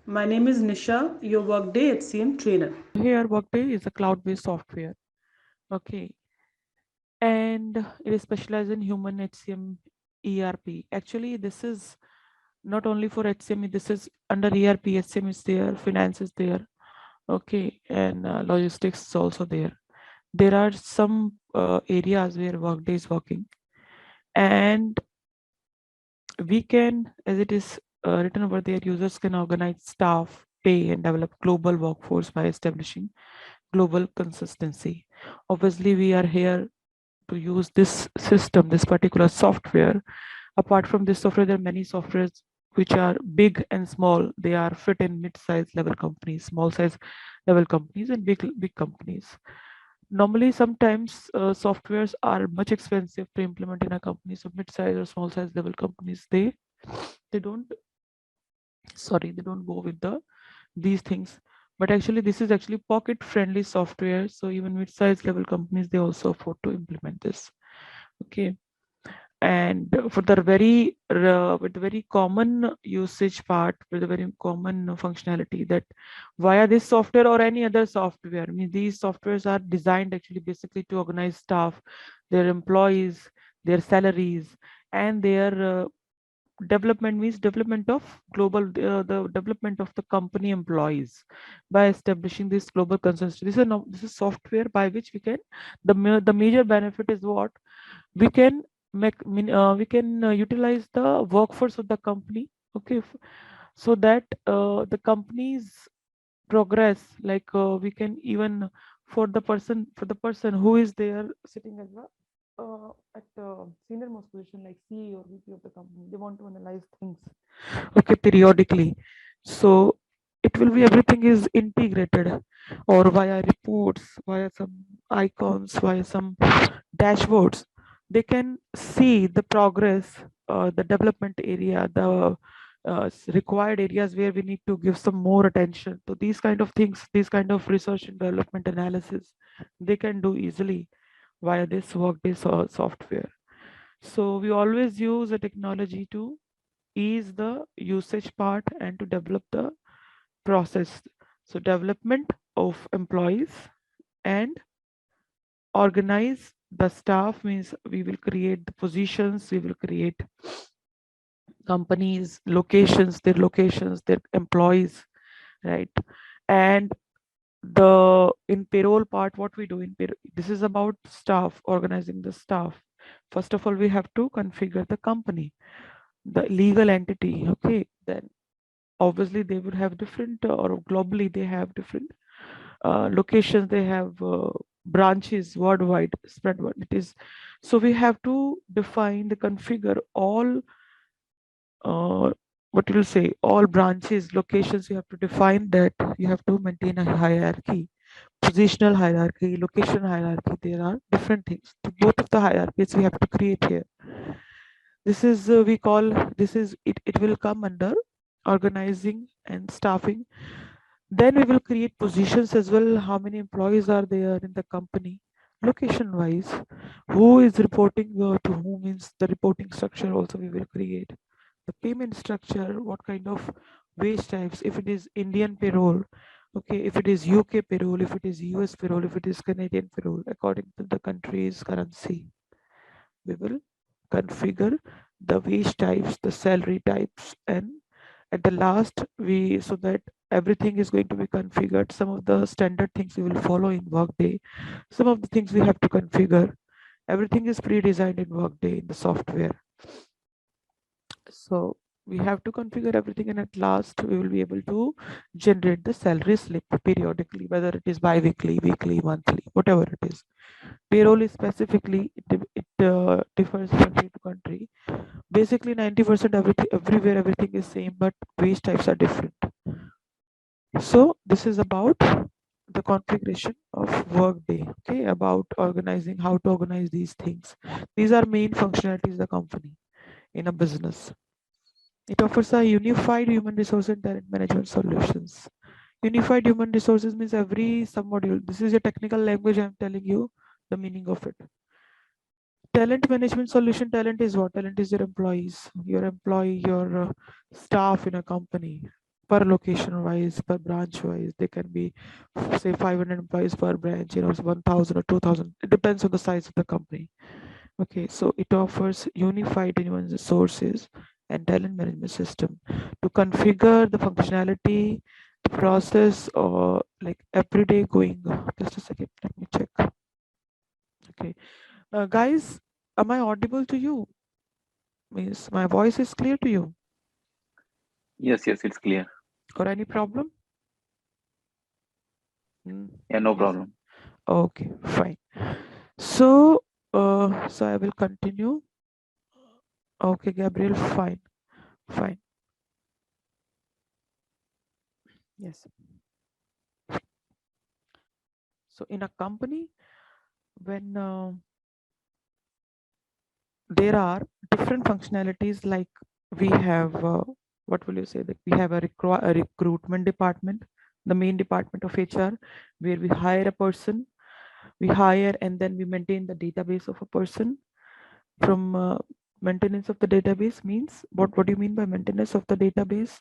My name is Nisha, your Workday HCM trainer. Here, Workday is a cloud-based software. Okay, and it is specialized in human HCM ERP. Actually, this is not only for HCM. This is under ERP. HCM is there, finance is there. Okay, and logistics is also there. There are some areas where Workday is working, and we can, as it is written over there, users can organize staff, pay, and develop global workforce by establishing global consistency. Obviously, we are here to use this system, this particular software. Apart from this software, there are many softwares which are big and small. They are fit in mid-size level companies, small size level companies, and big companies. Normally, sometimes softwares are much expensive to implement in a company. So mid-size or small size level companies, they don't, sorry, they don't go with these things. But actually, this is actually pocket friendly software. So even mid-size level companies, they also afford to implement this. Okay, and for the very with the very common usage part, with the very common functionality, that via this software or any other software, I mean, these softwares are designed actually basically to organize staff, their employees, their salaries, and their development, means development of global the development of the company employees by establishing this global consensus. This is software by which we can, the major benefit is what we can we can utilize the workforce of the company. Okay, so that the company's progress, like we can even, for the person who is there sitting as a at senior most position like CEO or VP of the company, they want to analyze things, okay, periodically. So it will be, everything is integrated, or via reports, via some icons, via some dashboards. They can see the progress, the development area, the required areas where we need to give some more attention to these kind of things, these kind of research and development analysis. They can do easily via this Workday software. So we always use a technology to ease the usage part and to develop the process. So development of employees and organize the staff, means we will create the positions, we will create companies, locations, their employees, right? And the in payroll part, what we do in payroll, this is about staff, organizing the staff. First of all, we have to configure the company, the legal entity. Okay, then obviously they would have different or globally they have different locations, they have branches worldwide, spread wide it is. So we have to define the configure all what you will say, all branches, locations. You have to define that. You have to maintain a hierarchy, positional hierarchy, location hierarchy. There are different things. Both of the hierarchies we have to create here. This is we call, this is it. It will come under organizing and staffing. Then we will create positions as well. How many employees are there in the company? Location wise, who is reporting to whom, means the reporting structure also we will create. The payment structure, what kind of wage types, if it is Indian payroll, okay, if it is UK payroll, if it is US payroll, if it is Canadian payroll, according to the country's currency, we will configure the wage types, the salary types, and at the last we, so that everything is going to be configured. Some of the standard things we will follow in Workday, some of the things we have to configure. Everything is pre-designed in Workday in the software. So we have to configure everything, and at last we will be able to generate the salary slip periodically, whether it is bi-weekly, weekly, monthly, whatever it is. Payroll is specifically, it differs country to country. Basically 90% everything, everywhere everything is same, but wage types are different. So this is about the configuration of Workday, okay, about organizing, how to organize these things. These are main functionalities of the company in a business. It offers a unified human resource and talent management solutions. Unified human resources means every submodule. This is a technical language, I'm telling you the meaning of it. Talent management solution. Talent is what? Talent is your employees, your staff in a company, per location wise, per branch wise. They can be, say, 500 employees per branch, 1,000 or 2,000. It depends on the size of the company. Okay, so it offers unified human resources and talent management system to configure the functionality, the process, or like everyday going. Just a second, let me check. Okay, guys, am I audible to you? Means my voice is clear to you, Yes, yes, it's clear. or any problem? Yeah, no Yes. problem. Okay, fine. So, so I will continue. Okay, Gabriel, fine, fine. Yes. So in a company, when there are different functionalities, like we have, what will you say, that we have a recruitment department, the main department of HR, where we hire a person, we hire and then we maintain the database of a person. From maintenance of the database means, what do you mean by maintenance of the database?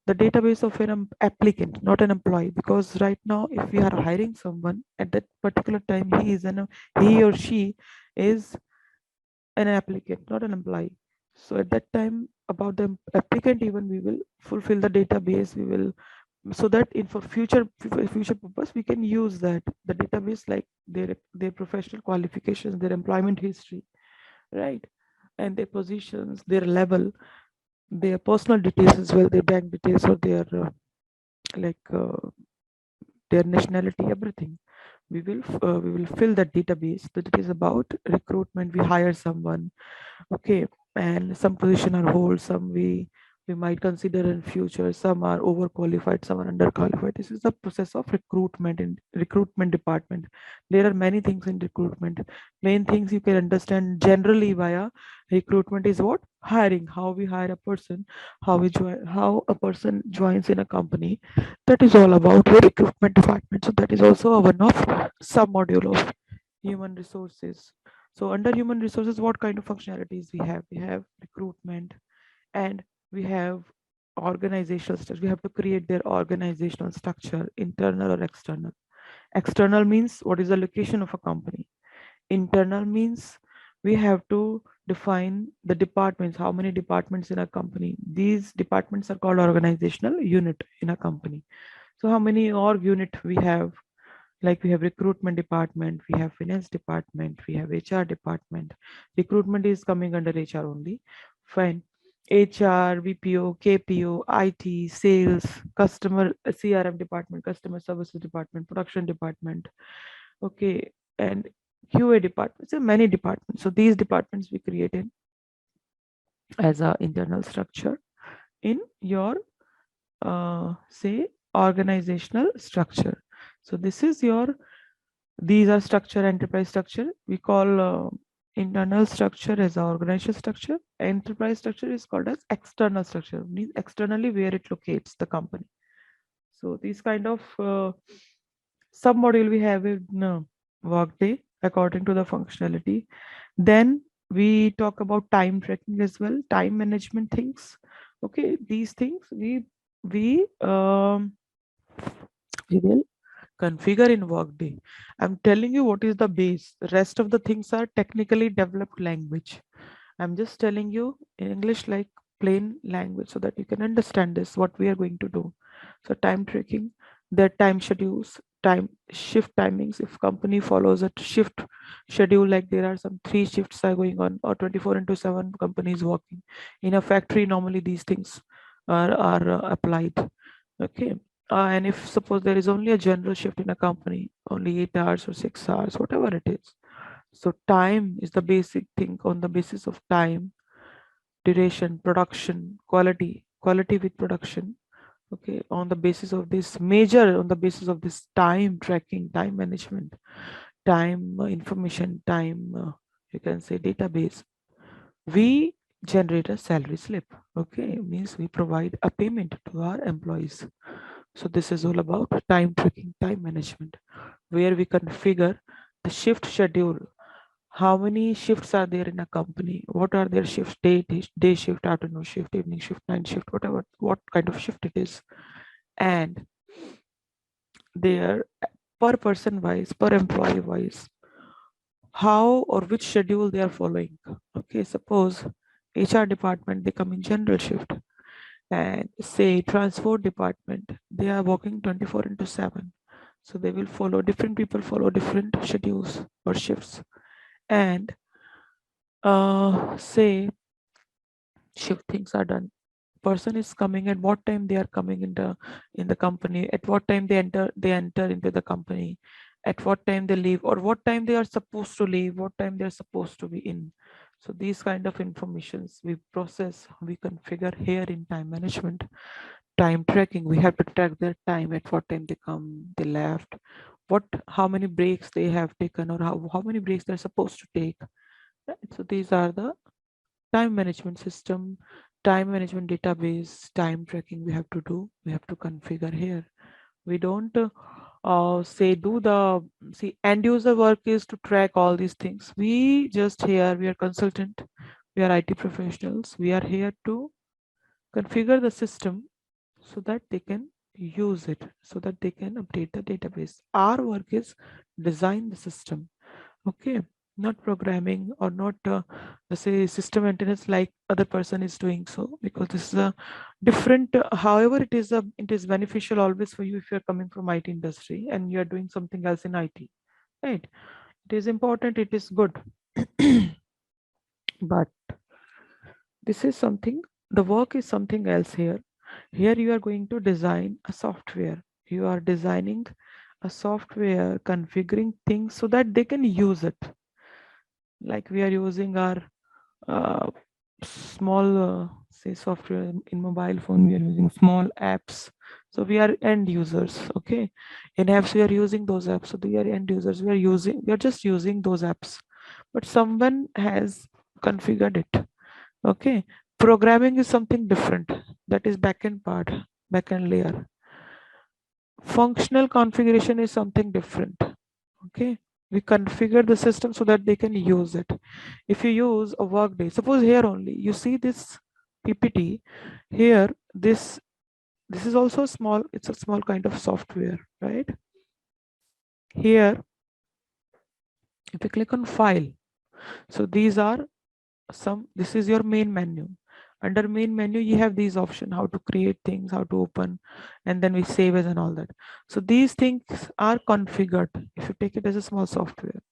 The database of an applicant, not an employee, because right now if we are hiring someone at that particular time, he or she is an applicant, not an employee. So at that time, about the applicant, even we will fulfill the database. We will, so that in for future purpose we can use that the database, like their professional qualifications, their employment history, right, and their positions, their level, their personal details as well, their bank details, or their like their nationality, everything. We will fill that database. That it is about recruitment. We hire someone, okay, and some position are hold, some we might consider in future, some are overqualified, some are underqualified. This is the process of recruitment in recruitment department. There are many things in recruitment. Main things you can understand generally via recruitment is what? Hiring, how we hire a person, how we join, how a person joins in a company. That is all about the recruitment department. So that is also a one of sub module of human resources. So under human resources, what kind of functionalities we have? We have recruitment, and we have organizational structure. We have to create their organizational structure, internal or external. External means what is the location of a company. Internal means we have to define the departments, how many departments in a company. These departments are called organizational unit in a company. So how many org unit we have? Like we have recruitment department, we have finance department, we have HR department. Recruitment is coming under HR only. Fine. HR, BPO, KPO, IT, sales, customer, CRM department, customer services department, production department. Okay, and QA department. So many departments. So these departments we created as a internal structure in your say organizational structure. So this is your, these are structure, enterprise structure. We call internal structure as our organizational structure. Enterprise structure is called as external structure, means externally where it locates the company. So these kind of sub module we have in Workday according to the functionality. Then we talk about time tracking as well, time management things. Okay, these things we will configure in Workday. I'm telling you what is the base. The rest of the things are technically developed language. I'm just telling you in English, like plain language, so that you can understand this, what we are going to do. So time tracking, their time schedules, time shift timings. If company follows a shift schedule, like there are some 3 shifts are going on, or 24 into 7 companies working. In a factory, normally these things are applied. Okay. And if suppose there is only a general shift in a company, only 8 hours or 6 hours, whatever it is. So time is the basic thing. On the basis of time, duration, production, quality with production. Okay, on the basis of this major, on the basis of this time tracking, time management, time information, time, you can say database, we generate a salary slip. Okay, means we provide a payment to our employees. So this is all about time tracking, time management, where we configure the shift schedule, how many shifts are there in a company, what are their shifts, day shift, afternoon shift, evening shift, night shift, whatever, what kind of shift it is, and their per person wise, per employee wise, how or which schedule they are following. Okay, suppose HR department, they come in general shift, and say transport department, they are working 24 into 7. So they will follow, different people follow different schedules or shifts. And say shift things are done, person is coming, at what time they are coming in the company, at what time they enter into the company, at what time they leave, or what time they are supposed to leave, what time they are supposed to be in. So these kind of informations we process, we configure here in time management. Time tracking, we have to track their time, at what time they come, they left, what, how many breaks they have taken, or how many breaks they're supposed to take, right? So these are the time management system, time management database, time tracking we have to do, we have to configure here. We don't say do the, see, end user work is to track all these things. We just here, we are consultant, we are IT professionals, we are here to configure the system so that they can use it, so that they can update the database. Our work is design the system. Okay, not programming, or not say system maintenance like other person is doing, so because this is a different however it is beneficial always for you if you're coming from IT industry and you're doing something else in IT, right? It is important, it is good. But this is something, the work is something else here. Here you are going to design a software, you are designing a software, configuring things so that they can use it. Like we are using our uh, small say software in mobile phone, we are using small apps, so we are end users. Okay, in apps we are using those apps, so we are end users, we are just using those apps, but someone has configured it. Okay, programming is something different, that is backend part, backend layer. Functional configuration is something different. Okay, we configure the system so that they can use it. If you use a Workday, suppose here only you see this PPT here, this is also small, it's a small kind of software, right? Here if you click on file, so these are some, this is your main menu. Under main menu you have these options, how to create things, how to open, and then we save as and all that. So these things are configured if you take it as a small software.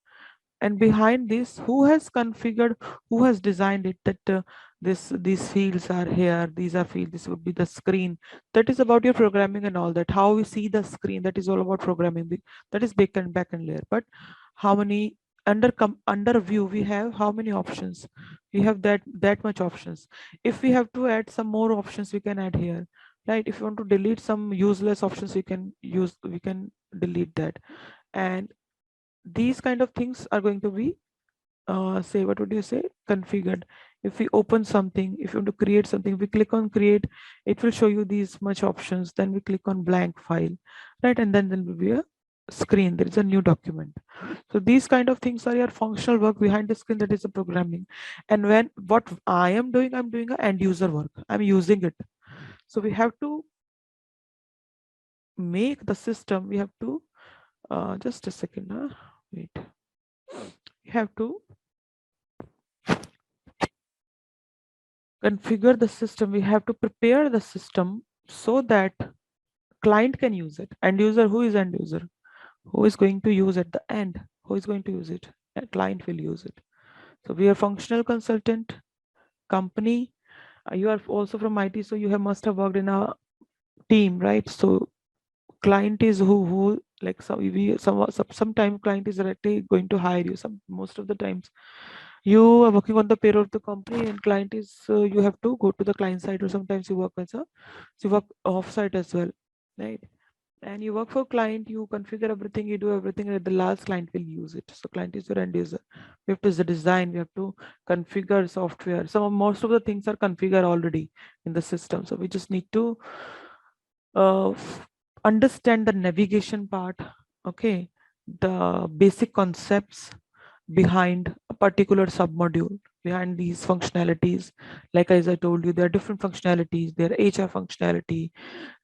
And behind this, who has configured, who has designed it, that these fields are here, these are fields, this would be the screen. That is about your programming and all that, how we see the screen, that is all about programming. That is backend layer. But how many, under view we have how many options, we have that much options. If we have to add some more options, we can add here, right? If you want to delete some useless options, we can delete that. And these kind of things are going to be say, what would you say, configured. If we open something, if you want to create something, we click on create, it will show you these much options, then we click on blank file, right? And then there will be a screen, there is a new document. So these kind of things are your functional work behind the screen, that is the programming. And when what I am doing, I'm doing a end user work, I'm using it. So we have to make the system, we have to just a second, wait, we have to configure the system, we have to prepare the system so that client can use it. End user, who is end user, who is going to use at the end, who is going to use it, a client will use it. So we are functional consultant company. You are also from IT, so you have must have worked in a team, right? So client is who like, so we sometime client is directly going to hire you, some most of the times you are working on the payroll of the company, and client is you have to go to the client side, or sometimes you work as a, so you work off site as well, right? And you work for client, you configure everything, you do everything, and the last client will use it. So client is your end user. We have to design, we have to configure software. Most of the things are configured already in the system, so we just need to uh, understand the navigation part, okay, the basic concepts, behind a particular submodule, behind these functionalities. Like as I told you, there are different functionalities. There are HR functionality.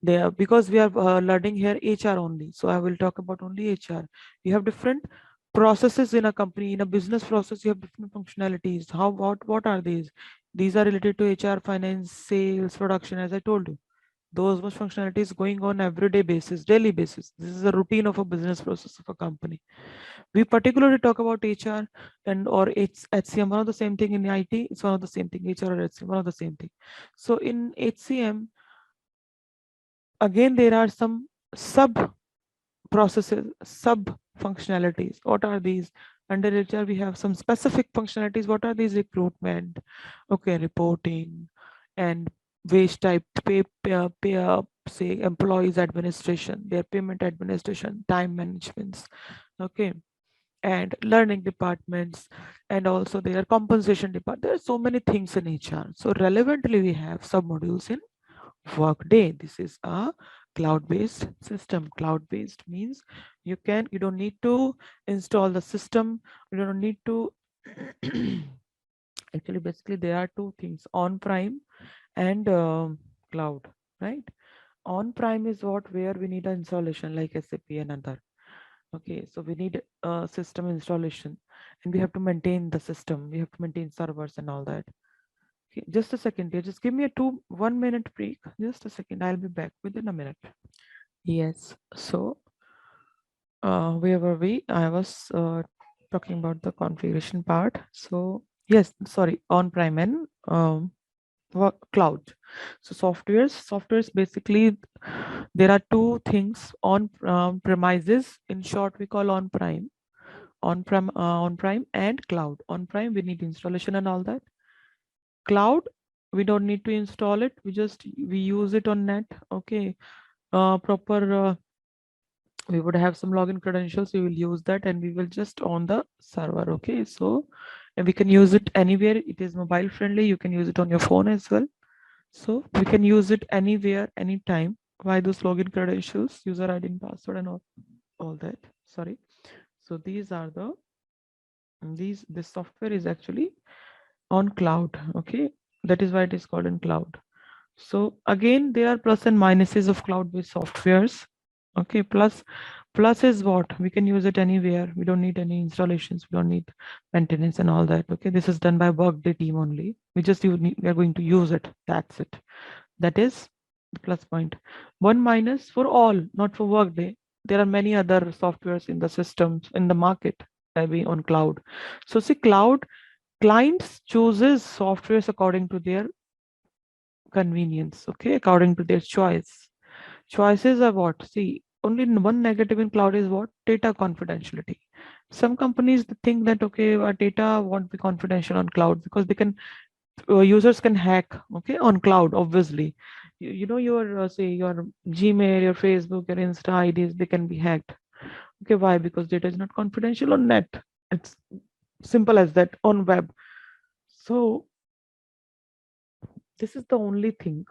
There, because we are learning here HR only, so I will talk about only HR. You have different processes in a company, in a business process. You have different functionalities. How, what are these? These are related to HR, finance, sales, production, as I told you. Those much functionalities going on everyday basis, daily basis. This is a routine of a business process of a company. We particularly talk about HR and or HCM, one of the same thing. In IT, it's one of the same thing. HR or HCM, one of the same thing. So in HCM, again, there are some sub processes, sub functionalities. What are these? Under HR, we have some specific functionalities. What are these? Recruitment, okay, reporting, and wage type, say employees administration, their payment administration, time managements, okay, and learning departments, and also their compensation department. There are so many things in HR. So relevantly, we have sub modules in Workday. This is a cloud-based system. Cloud-based means you don't need to install the system. You don't need to actually, basically there are two things: on-prem and cloud, right? On-prem is what, where we need an installation like SAP and other. Okay, so we need a system installation and we have to maintain the system. We have to maintain servers and all that. Okay, just a second here. Just give me a 1 minute break. Just a second. I'll be back within a minute. Yes. So where were we? I was talking about the configuration part. So yes, sorry, on-prem and cloud. So softwares basically, there are two things: on premises. In short, we call on-prem, on-prem and cloud. On-prem, we need installation and all that. Cloud, we don't need to install it. We use it on net. Okay, proper. We would have some login credentials. We will use that, and we will just on the server. Okay, so and we can use it anywhere. It is mobile friendly. You can use it on your phone as well. So we can use it anywhere, anytime. Why those login credentials, user ID and password and all that. Sorry. So these are the this software is actually on cloud. Okay, that is why it is called in cloud. So again, there are plus and minuses of cloud-based softwares. Okay, plus is what we can use it anywhere. We don't need any installations. We don't need maintenance and all that. Okay, this is done by Workday team only. We are going to use it. That's it. That is the plus point. One minus for all, not for Workday. There are many other softwares in the systems in the market on cloud. So see, cloud clients chooses softwares according to their convenience, okay, according to their choice. Choices are what? See, only one negative in cloud is what? Data confidentiality. Some companies think that okay, our data won't be confidential on cloud because they can users can hack, okay, on cloud. Obviously, you know, your say your Gmail, your Facebook, your Insta IDs, they can be hacked. Okay, why? Because data is not confidential on net. It's simple as that on web. So this is the only thing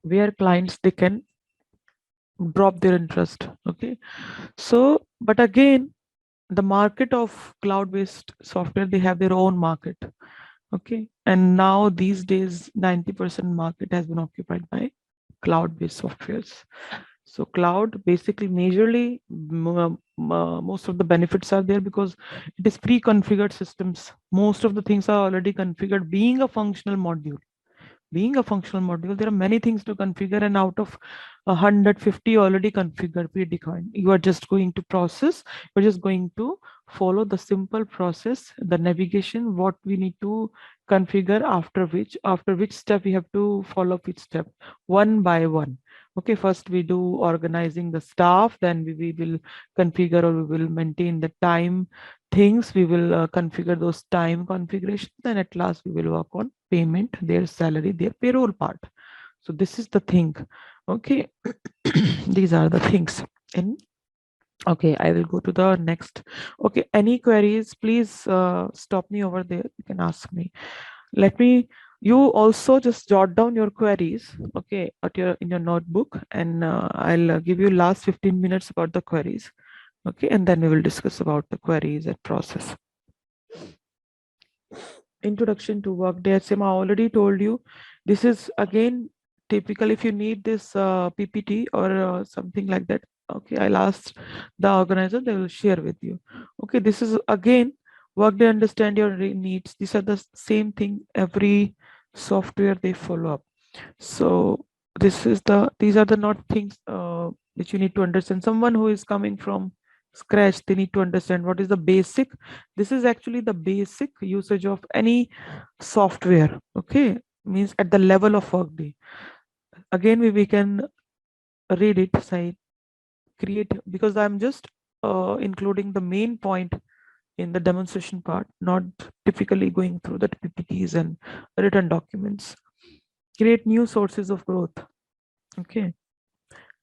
where clients, they can drop their interest. Okay, so but again, the market of cloud-based software, they have their own market. Okay, and now these days 90% market has been occupied by cloud-based softwares. So cloud basically majorly most of the benefits are there because it is pre-configured systems. Most of the things are already configured. Being a functional module, there are many things to configure, and out of 150 already configured, predefined, you are just going to process, you're just going to follow the simple process, the navigation, what we need to configure, after which step we have to follow each step one by one. Okay, first we do organizing the staff, then we will configure, or we will maintain the time things. We will configure those time configurations, then at last we will work on payment, their salary, their payroll part. So this is the thing. Okay, these are the things. And okay, I will go to the next. Okay, any queries, please stop me over there. You can ask me. Let me, you also just jot down your queries, okay, in your notebook, and I'll give you last 15 minutes about the queries. Okay, and then we will discuss about the queries and process. Introduction to Workday HCM. I already told you. This is again typical if you need this PPT or something like that. Okay, I'll ask the organizer, they will share with you. Okay, this is again Workday understand your needs. These are the same thing every software they follow up. So these are the not things which you need to understand. Someone who is coming from scratch, they need to understand what is the basic. This is actually the basic usage of any software. Okay, means at the level of Workday. Again, we can read it side create, because I'm just including the main point in the demonstration part, not typically going through the PPTs and written documents. Create new sources of growth. Okay,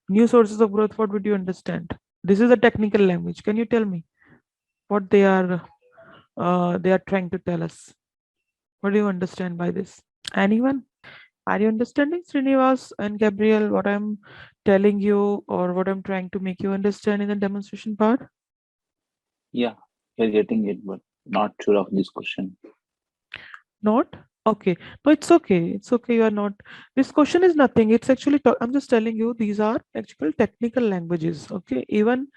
new sources of growth, what would you understand? This is a technical language. Can you tell me what they are trying to tell us? What do you understand by this? Anyone? Are you understanding, Srinivas and Gabriel, what I'm telling you or what I'm trying to make you understand in the demonstration part? Yeah, you're getting it, but not sure of this question. Not? Okay. No, it's okay. It's okay. You are not. This question is nothing. It's actually, I'm just telling you, these are actual technical languages. Okay. Even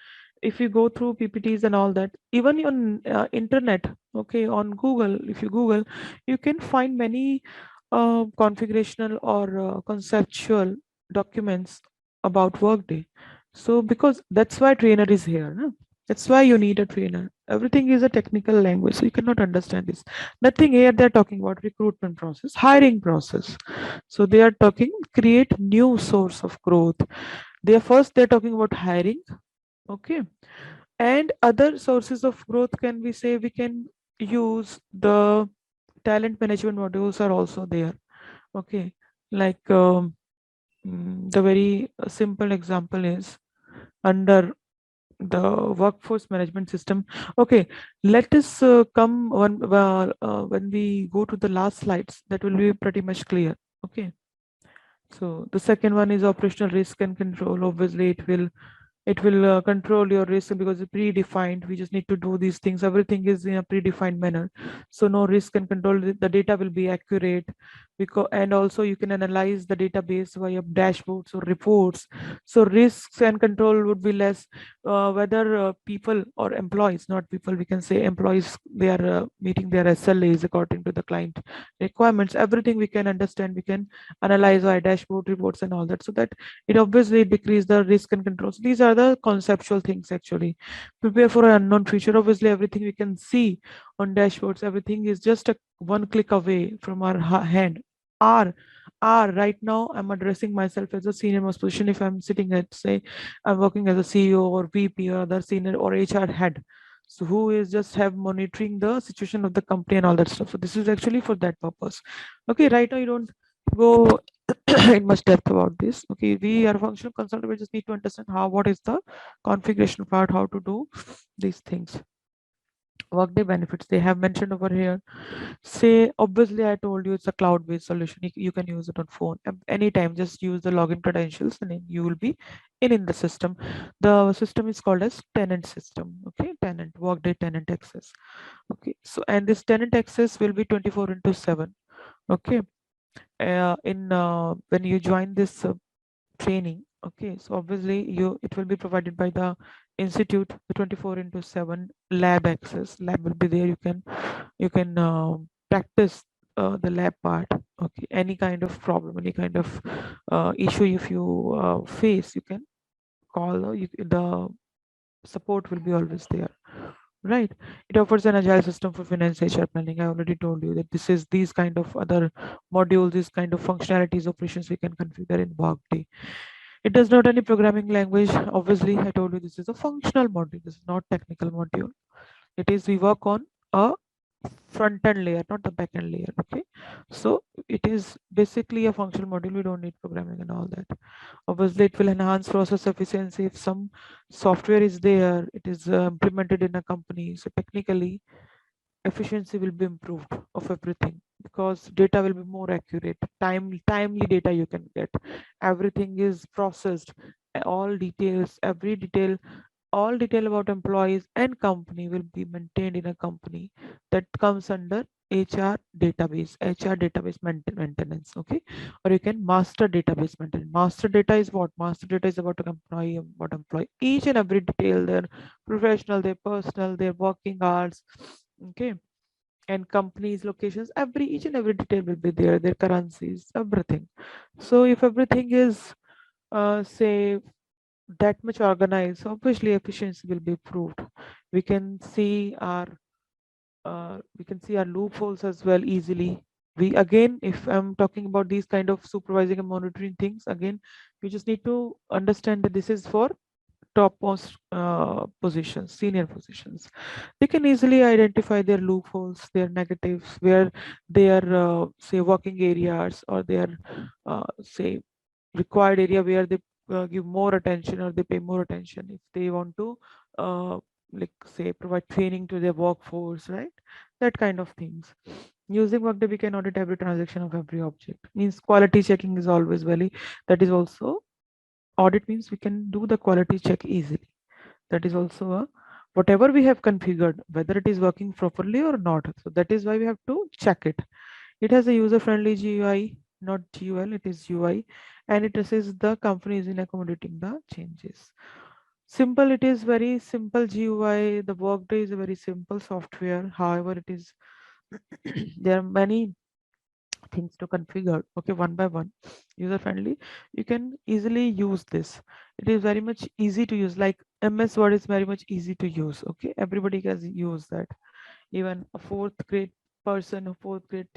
if you go through PPTs and all that, even on internet, okay, on Google, if you Google, you can find many configurational or conceptual documents about Workday. So, because that's why trainer is here. No? That's why you need a trainer. Everything is a technical language, so you cannot understand this. Nothing here. They're talking about recruitment process, hiring process. So they are talking create new source of growth. They're talking about hiring. Okay, and other sources of growth, can we say we can use the talent management modules are also there. Okay, like the very simple example is under the workforce management system. Okay, let us come when we go to the last slides, that will be pretty much clear. Okay, so the second one is operational risk and control. Obviously it will control your risk because it's predefined. We just need to do these things. Everything is in a predefined manner, so no risk and control. The data will be accurate, because and also you can analyze the database via dashboards or reports. So risks and control would be less, whether people or employees, not people, we can say employees, they are meeting their SLAs according to the client requirements. Everything we can understand, we can analyze our dashboard reports and all that, so that it obviously decrease the risk and controls. These are the conceptual things actually. Prepare for an unknown future. Obviously, everything we can see on dashboards, everything is just a one click away from our hand. R right now I'm addressing myself as a senior most position. If I'm sitting at, say, I'm working as a CEO or VP or other senior or HR head, so who is just have monitoring the situation of the company and all that stuff. So this is actually for that purpose. Okay, right now you don't go in much depth about this. Okay, we are a functional consultant. We just need to understand what is the configuration part, how to do these things. Workday benefits they have mentioned over here. Say, obviously, I told you it's a cloud-based solution. You can use it on phone anytime. Just use the login credentials, and then you will be in the system. The system is called as tenant system. Okay, tenant Workday tenant access. Okay, so and this tenant access will be 24/7. Okay, in when you join this training. Okay, so obviously it will be provided by the institute. The 24/7 lab access, lab will be there. You can practice the lab part. Okay, any kind of problem, any kind of issue if you face, you can call the support will be always there, right? It offers an agile system for finance HR planning. I already told you that this is these kind of other modules, these kind of functionalities, operations we can configure in Workday. It does not any programming language. Obviously, I told you this is a functional module. This is not technical module. It is we work on a front end layer, not the back end layer. Okay, so it is basically a functional module. We don't need programming and all that. Obviously, it will enhance process efficiency. If some software is there, it is implemented in a company. So technically, efficiency will be improved of everything, because data will be more accurate. Timely data you can get. Everything is processed. All details, every detail all detail about employees and company will be maintained in a company that comes under HR database maintenance, okay? Or you can master database maintenance. Master data is what? Master data is about an employee, about employee. Each and every detail, their professional, their personal, their working hours, okay? And companies, locations, each and every detail will be there, their currencies, everything. So if everything is say that much organized, obviously efficiency will be improved. We can see our loopholes as well easily. We again, if I'm talking about these kind of supervising and monitoring things, again, you just need to understand that this is for topmost positions, senior positions. They can easily identify their loopholes, their negatives, where their say working areas or their say required area where they give more attention or they pay more attention if they want to uh, like say provide training to their workforce, right? That kind of things. Using Workday, we can audit every transaction of every object. Means quality checking is always very, that is also, audit means we can do the quality check easily. That is also a, whatever we have configured, whether it is working properly or not. So that is why we have to check it. It has a user-friendly GUI, not GUL, it is UI, and it assists the companies in accommodating the changes. Simple, it is very simple GUI. The Workday is a very simple software. However, it is there are many things to configure, okay, one by one. User friendly, you can easily use this. It is very much easy to use, like MS Word is very much easy to use, okay? Everybody can use that. Even a fourth grade person, a fourth grade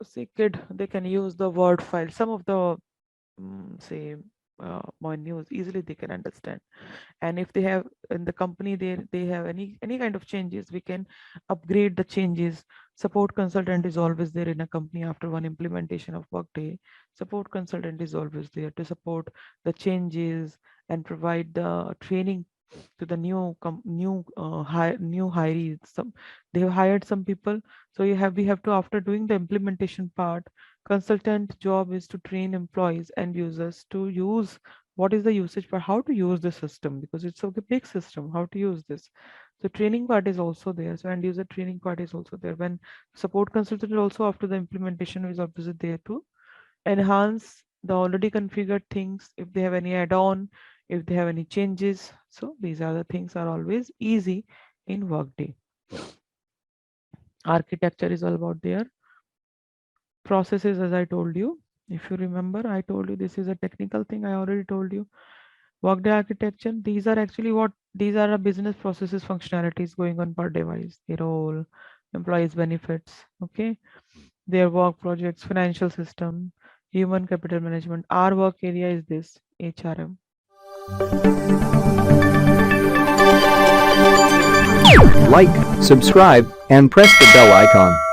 say kid, they can use the Word file. Some of the say more news easily they can understand. And if they have in the company, they have any kind of changes, we can upgrade the changes. Support consultant is always there in a company. After one implementation of Workday, support consultant is always there to support the changes and provide the training to the new hirees. Some, they have hired some people, so we have to, after doing the implementation part, consultant job is to train employees and users to use what is the usage for how to use the system, because it's a big system, how to use this. So training part is also there. So end user training part is also there. When support consultant also after the implementation is obviously there to enhance the already configured things, if they have any add-on, if they have any changes. So these are the things are always easy in Workday. Architecture is all about their processes, as I told you. If you remember, I told you this is a technical thing. I already told you. Workday architecture, these are actually what these are a business processes functionalities going on per device, their role, employees benefits, okay, their work projects, financial system, human capital management. Our work area is this HRM. Like, subscribe, and press the bell icon.